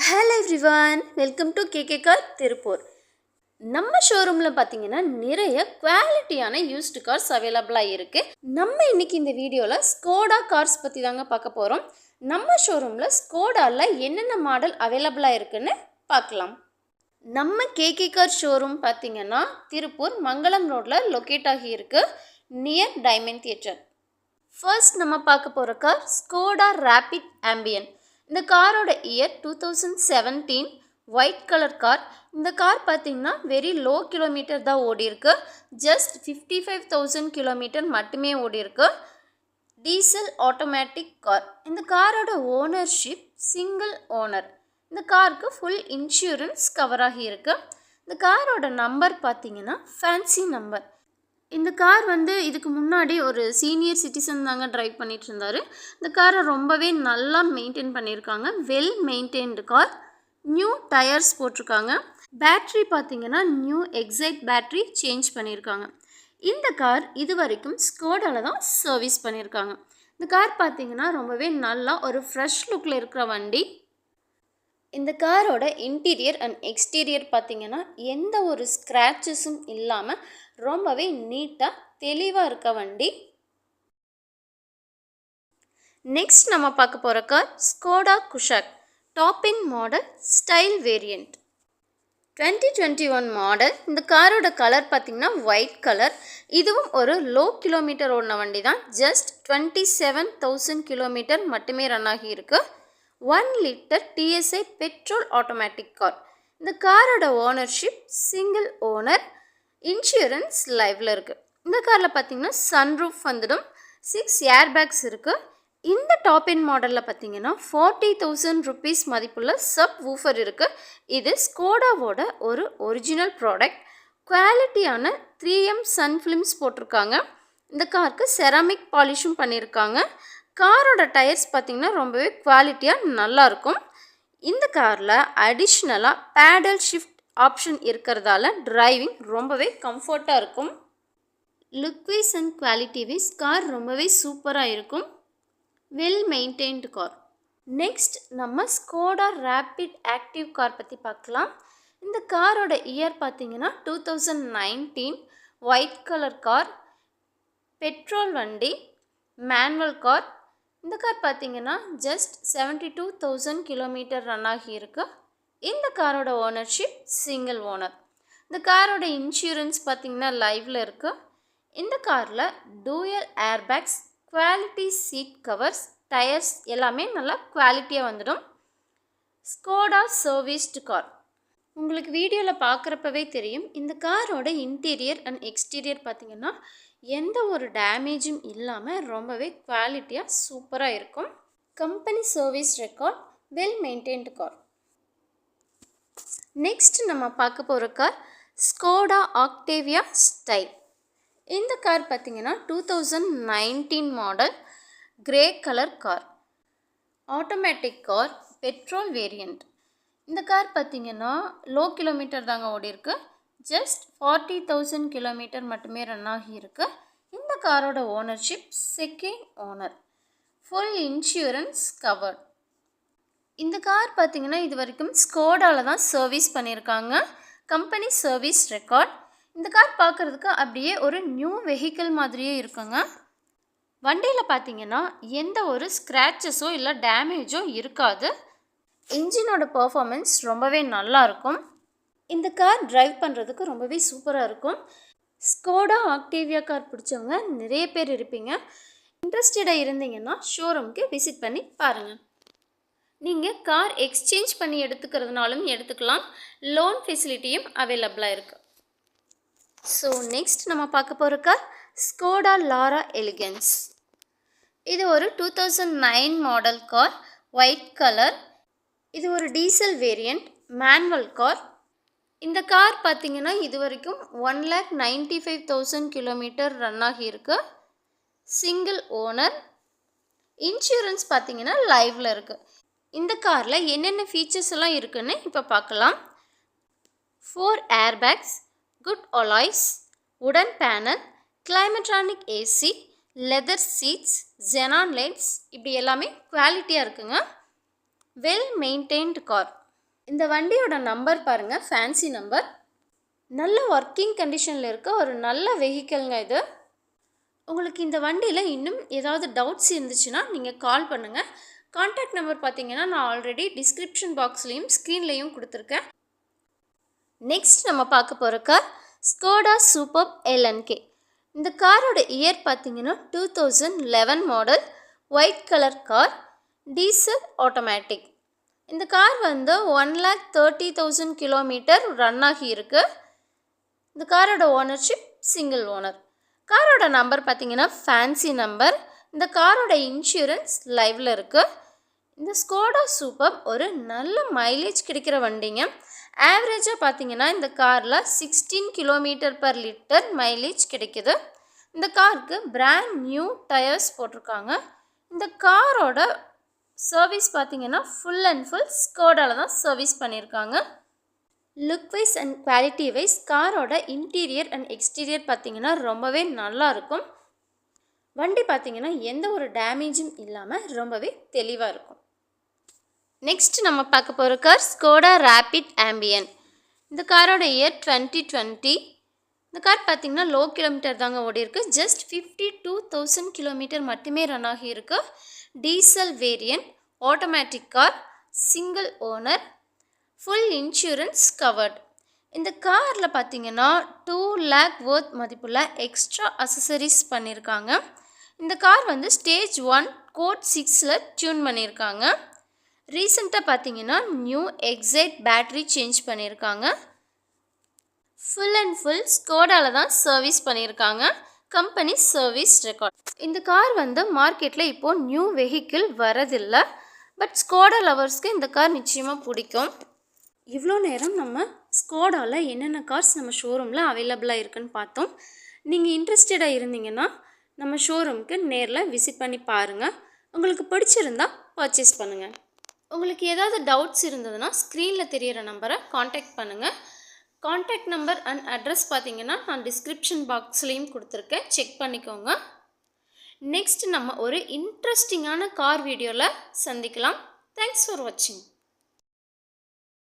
Hello everyone, welcome to KK car Tiruppur. நம்ம ஷோரூமில் பார்த்தீங்கன்னா நிறைய குவாலிட்டியான யூஸ்டு கார்ஸ் அவைலபிளாக இருக்குது. நம்ம இன்னைக்கு இந்த வீடியோவில் ஸ்கோடா கார்ஸ் பற்றி தாங்க பார்க்க போகிறோம். நம்ம ஷோரூமில் ஸ்கோடாவில் என்னென்ன மாடல் அவைலபிளாக இருக்குன்னு பார்க்கலாம். நம்ம கேகே கார் ஷோரூம் பார்த்தீங்கன்னா திருப்பூர் மங்களம் ரோட்டில் லொக்கேட் ஆகியிருக்கு, நியர் டைமண்ட் தியேட்டர். ஃபர்ஸ்ட் நம்ம பார்க்க போகிற கார் ஸ்கோடா ரேபிட் ஆம்பியன். இந்த காரோட இயர் 2017 ஒயிட் கலர் கார். இந்த கார் பார்த்திங்கன்னா வெரி லோ கிலோமீட்டர் தான் ஓடிருக்கு. ஜஸ்ட் 55,000 கிலோமீட்டர் மட்டுமே ஓடிருக்கு. Diesel automatic car. இந்த காரோட ஓனர்ஷிப் சிங்கிள் ஓனர். இந்த காருக்கு ஃபுல் இன்சூரன்ஸ் கவர் ஆகியிருக்கு. இந்த காரோட நம்பர் பார்த்திங்கன்னா ஃபேன்சி நம்பர். இந்த கார் இதுக்கு முன்னாடி ஒரு சீனியர் சிட்டிசன் தாங்க ட்ரைவ் பண்ணிட்டு இருந்தார். இந்த காரை ரொம்பவே நல்லா மெயின்டைன் பண்ணியிருக்காங்க. Well maintained car. New tyres போட்டிருக்காங்க. பேட்ரி பார்த்திங்கன்னா நியூ எக்ஸைட் பேட்ரி சேஞ்ச் பண்ணியிருக்காங்க. இந்த கார் இது வரைக்கும் ஸ்கோடாவில் தான் சர்வீஸ் பண்ணியிருக்காங்க. இந்த கார் பார்த்திங்கன்னா ரொம்பவே நல்லா ஒரு ஃப்ரெஷ் லுக்கில் இருக்கிற வண்டி. இந்த காரோட இன்டீரியர் அண்ட் எக்ஸ்டீரியர் பார்த்திங்கன்னா எந்த ஒரு ஸ்க்ராச்சஸும் இல்லாமல் ரொம்பவே நீட்டாக தெளிவாக இருக்க வண்டி. நெக்ஸ்ட் நம்ம பார்க்க போகிற கார் ஸ்கோடா குஷாக் டாப் இன் மாடல் ஸ்டைல் வேரியண்ட் 2021 மாடல். இந்த காரோட கலர் பார்த்திங்கன்னா ஒயிட் கலர். இதுவும் ஒரு லோ கிலோமீட்டர் ஓடின வண்டி தான். ஜஸ்ட் 27,000 கிலோமீட்டர் மட்டுமே ரன் ஆகியிருக்கு. 1 litre TSI petrol automatic car. இந்த காரோட ஓனர்ஷிப் சிங்கிள் ஓனர். இன்சூரன்ஸ் லைவில் இருக்குது. இந்த காரில் பார்த்திங்கன்னா சன்ரூஃப் வந்துடும். 6 ஏர் பேக்ஸ் இருக்குது. இந்த டாப் இன் மாடலில் பார்த்திங்கன்னா 40,000 ருபீஸ் மதிப்புள்ள சப் வூஃபர் இருக்குது. இது ஸ்கோடாவோட ஒரு ஒரிஜினல் ப்ராடக்ட். குவாலிட்டியான 3M சன் ஃபிலிம்ஸ் போட்டிருக்காங்க. இந்த காருக்கு செராமிக் பாலிஷும் பண்ணியிருக்காங்க. காரோட டயர்ஸ் பார்த்திங்கன்னா ரொம்பவே குவாலிட்டியாக நல்லாயிருக்கும். இந்த காரில் அடிஷ்னலாக பேடல் ஷிஃப்ட் ஆப்ஷன் இருக்கிறதால டிரைவிங் ரொம்பவே கம்ஃபர்ட்டாக இருக்கும். Look wise and quality wise car ரொம்பவே சூப்பராக இருக்கும். Well maintained car. நெக்ஸ்ட் நம்ம ஸ்கோடா ரேபிட் ஆக்டிவ் கார் பற்றி பார்க்கலாம். இந்த காரோட இயர் பார்த்திங்கன்னா 2019 ஒயிட் கலர் கார். பெட்ரோல் வண்டி, மேனுவல் கார். இந்த கார் பார்த்திங்கன்னா ஜஸ்ட் 72,000 கிலோமீட்டர் ரன் ஆகியிருக்கு. இந்த காரோட ஓனர்ஷிப் சிங்கிள் ஓனர். இந்த காரோட இன்சூரன்ஸ் பார்த்திங்கன்னா லைவில் இருக்குது. இந்த காரில் dual airbags, quality seat covers, tyres எல்லாமே நல்லா குவாலிட்டியாக வந்துடும். Skoda serviced car. உங்களுக்கு வீடியோவில் பார்க்குறப்பவே தெரியும். இந்த காரோட இன்டீரியர் அண்ட் எக்ஸ்டீரியர் பார்த்திங்கன்னா எந்த ஒரு டேமேஜும் இல்லாமல் ரொம்பவே குவாலிட்டியாக சூப்பராக இருக்கும். Company service record. Well maintained car. Next நம்ம பார்க்க போகிற கார் ஸ்கோடா ஆக்டேவியா ஸ்டைல். இந்த கார் பார்த்திங்கன்னா 2019 model grey colour car. Automatic car, petrol variant. இந்த கார் பார்த்திங்கன்னா லோ கிலோமீட்டர் தாங்க ஓடிருக்கு. ஜஸ்ட் 40,000 கிலோமீட்டர் மட்டுமே ரன் ஆகியிருக்கு. இந்த காரோட ownership second owner. Full insurance covered. இந்த கார் பார்த்திங்கன்னா இது வரைக்கும் ஸ்கோடாவில் தான் சர்வீஸ் பண்ணியிருக்காங்க. Company service record. இந்த கார் பார்க்குறதுக்கு அப்படியே ஒரு நியூ வெஹிக்கிள் மாதிரியே இருக்குங்க. வண்டியில் பார்த்திங்கன்னா எந்த ஒரு ஸ்க்ராச்சஸோ இல்லை டேமேஜோ இருக்காது. இன்ஜினோட பர்ஃபார்மன்ஸ் ரொம்பவே நல்லாயிருக்கும். இந்த கார் டிரைவ் பண்ணுறதுக்கு ரொம்பவே சூப்பராக இருக்கும். ஸ்கோடா ஆக்டேவியா கார் பிடிச்சவங்க நிறைய பேர் இருப்பீங்க. இன்ட்ரெஸ்டடாக இருந்தீங்கன்னா ஷோரூம்க்கு விசிட் பண்ணி பாருங்கள். நீங்கள் கார் எக்ஸ்சேஞ்ச் பண்ணி எடுத்துக்கிறதுனாலும் எடுத்துக்கலாம். லோன் ஃபெசிலிட்டியும் அவைலபிளாக இருக்குது. ஸோ நெக்ஸ்ட் நம்ம பார்க்க போகிற கார் ஸ்கோடா லாரா எலிகன்ஸ். இது ஒரு 2009 மாடல் கார். White colour. இது ஒரு டீசல் வேரியண்ட், மேனுவல் கார். இந்த கார் பார்த்திங்கன்னா இது வரைக்கும் 1,95,000 கிலோமீட்டர் ரன் ஆகியிருக்கு. Single owner. இன்சூரன்ஸ் பார்த்திங்கன்னா லைவில் இருக்குது. இந்த காரில் என்னென்ன ஃபீச்சர்ஸ் எல்லாம் இருக்குன்னு இப்போ பார்க்கலாம். 4 airbags, good alloys, wooden panel, Climatronic AC, leather seats, xenon lights, இப்படி எல்லாமே குவாலிட்டியாக இருக்குங்க. Well maintained car. இந்த வண்டியோட நம்பர் பாருங்கள், ஃபேன்சி நம்பர். நல்ல ஒர்க்கிங் கண்டிஷனில் இருக்க ஒரு நல்ல வெஹிக்கிள்ங்க இது. உங்களுக்கு இந்த வண்டியில் இன்னும் ஏதாவது டவுட்ஸ் இருந்துச்சுன்னா நீங்கள் கால் பண்ணுங்கள். கான்டாக்ட் நம்பர் பார்த்தீங்கன்னா நான் ஆல்ரெடி டிஸ்கிரிப்ஷன் பாக்ஸ்லேயும் ஸ்க்ரீன்லேயும் கொடுத்துருக்கேன். நெக்ஸ்ட் நம்ம பார்க்க போகிற கார் ஸ்கோடா சூப்பர்ப் எல்என்கே. இந்த காரோட இயர் பார்த்தீங்கன்னா 2011 model, white colour car, diesel automatic. இந்த கார் வந்து 1,30,000 கிலோமீட்டர் ரன் ஆகி இருக்கு. இந்த காரோட ஓனர்ஷிப் சிங்கிள் ஓனர். காரோட நம்பர் பார்த்தீங்கன்னா ஃபேன்சி நம்பர். இந்த காரோட இன்சூரன்ஸ் லைவில் இருக்குது. இந்த ஸ்கோடா சூப்பர் ஒரு நல்ல மைலேஜ் கிடைக்கிற வண்டிங்க. ஆவரேஜாக பார்த்தீங்கன்னா இந்த காரில் 16 km/லிட்டர் மைலேஜ் கிடைக்குது. இந்த காருக்கு பிராண்ட் நியூ டயர்ஸ் போட்டிருக்காங்க. இந்த காரோட சர்வீஸ் பார்த்தீங்கன்னா ஃபுல் அண்ட் ஃபுல் ஸ்கோடாவில் தான் சர்வீஸ் பண்ணியிருக்காங்க. Look wise and quality wise காரோட இன்டீரியர் அண்ட் எக்ஸ்டீரியர் பார்த்தீங்கன்னா ரொம்பவே நல்லா இருக்கும். வண்டி பார்த்தீங்கன்னா எந்த ஒரு டேமேஜும் இல்லாமல் ரொம்பவே தெளிவாக இருக்கும். நெக்ஸ்ட் நம்ம பார்க்க போகிற கார் ஸ்கோடா ரேபிட் ஆம்பியன். இந்த காரோட இயர் 2020. இந்த கார் பார்த்தீங்கன்னா லோ கிலோமீட்டர் தாங்க ஓடி இருக்கு. ஜஸ்ட் 52,000 கிலோமீட்டர் மட்டுமே ரன் ஆகி இருக்கு. Diesel variant, automatic car, single owner, full insurance covered. இந்த காரில் பார்த்தீங்கன்னா 2 lakh worth மதிப்புள்ள எக்ஸ்ட்ரா அசசரிஸ் பண்ணியிருக்காங்க. இந்த கார் வந்து ஸ்டேஜ் 1 கோட் 6ல் டியூன் பண்ணியிருக்காங்க. ரீசெண்டாக பார்த்தீங்கன்னா நியூ எக்ஸைட் பேட்ரி சேஞ்ச் பண்ணியிருக்காங்க. ஃபுல் அண்ட் ஃபுல் ஸ்கோடாவில் தான் சர்வீஸ் பண்ணியிருக்காங்க. Company service record. இந்த கார் வந்து மார்க்கெட்டில் இப்போது நியூ வெஹிக்கிள் வரதில்லை. பட் ஸ்கோடா லவர்ஸ்க்கு இந்த கார் நிச்சயமாக பிடிக்கும். இவ்வளோ நேரம் நம்ம ஸ்கோடாவில் என்னென்ன கார்ஸ் நம்ம ஷோரூமில் அவைலபிளாக இருக்குன்னு பார்த்தோம். நீங்கள் இன்ட்ரெஸ்டடாக இருந்தீங்கன்னா நம்ம ஷோரூமுக்கு நேரில் விசிட் பண்ணி பாருங்கள். உங்களுக்கு பிடிச்சிருந்தால் பர்ச்சேஸ் பண்ணுங்கள். உங்களுக்கு ஏதாவது டவுட்ஸ் இருந்ததுன்னா ஸ்க்ரீனில் தெரிகிற நம்பரை காண்டாக்ட் பண்ணுங்கள். காண்டாக்ட் நம்பர் அண்ட் அட்ரஸ் பார்த்தீங்கன்னா நான் டிஸ்கிரிப்ஷன் பாக்ஸ்லேயும் கொடுத்துருக்கேன், செக் பண்ணிக்கோங்க. நெக்ஸ்ட் நம்ம ஒரு இன்ட்ரெஸ்டிங்கான கார் வீடியோவில் சந்திக்கலாம். தேங்க்ஸ் ஃபார் வாட்சிங்.